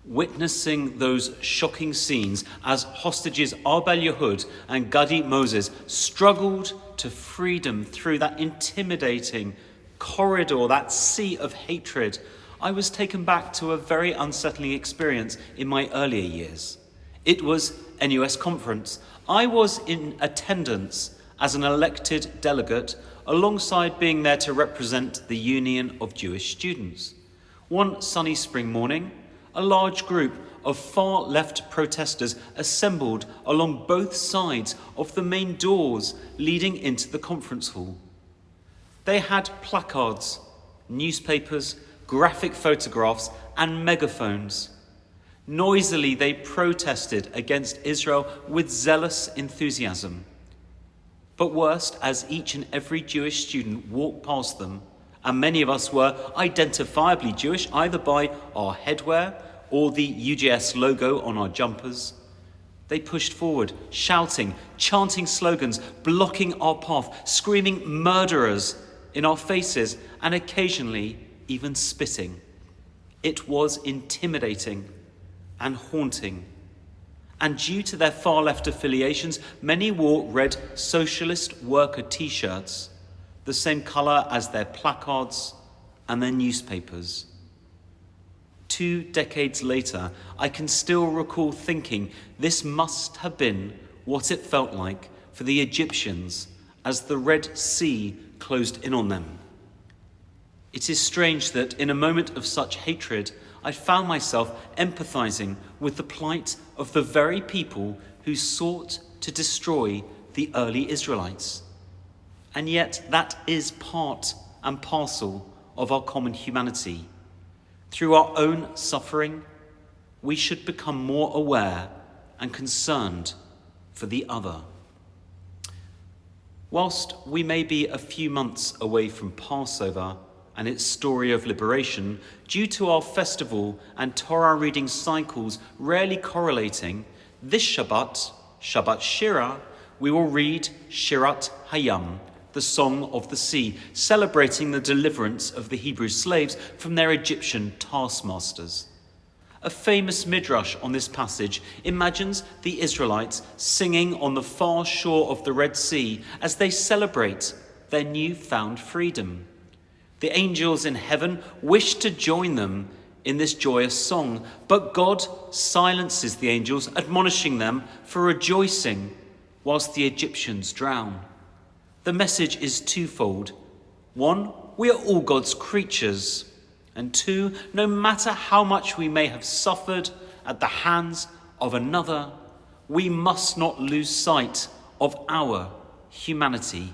Witnessing those shocking scenes as hostages Arbel Yehud and Gadi Moses struggled to freedom through that intimidating corridor, that sea of hatred, I was taken back to a very unsettling experience in my earlier years. It was NUS conference. I was in attendance as an elected delegate alongside being there to represent the Union of Jewish Students. One sunny spring morning, a large group of far-left protesters assembled along both sides of the main doors leading into the conference hall. They had placards, newspapers, graphic photographs, and megaphones. Noisily, they protested against Israel with zealous enthusiasm. But worst, as each and every Jewish student walked past them, and many of us were identifiably Jewish, either by our headwear or the UJS logo on our jumpers, they pushed forward, shouting, chanting slogans, blocking our path, screaming murderers in our faces, and occasionally even spitting. It was intimidating and haunting. And due to their far-left affiliations, many wore red socialist worker t-shirts, the same colour as their placards and their newspapers. 2 decades later, I can still recall thinking this must have been what it felt like for the Egyptians as the Red Sea closed in on them. It is strange that in a moment of such hatred, I found myself empathizing with the plight of the very people who sought to destroy the early Israelites. And yet that is part and parcel of our common humanity. Through our own suffering, we should become more aware and concerned for the other. Whilst we may be a few months away from Passover and its story of liberation, due to our festival and Torah reading cycles rarely correlating, this Shabbat, Shabbat Shira, we will read Shirat Hayam, the Song of the Sea, celebrating the deliverance of the Hebrew slaves from their Egyptian taskmasters. A famous midrash on this passage imagines the Israelites singing on the far shore of the Red Sea as they celebrate their newfound freedom. The angels in heaven wish to join them in this joyous song, but God silences the angels, admonishing them for rejoicing whilst the Egyptians drown. The message is twofold. 1, we are all God's creatures. And 2, no matter how much we may have suffered at the hands of another, we must not lose sight of our humanity.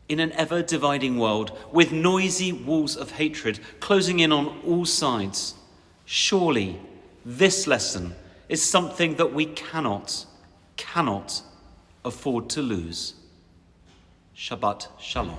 In an ever-dividing world, with noisy walls of hatred closing in on all sides, surely this lesson is something that we cannot afford to lose. Shabbat Shalom.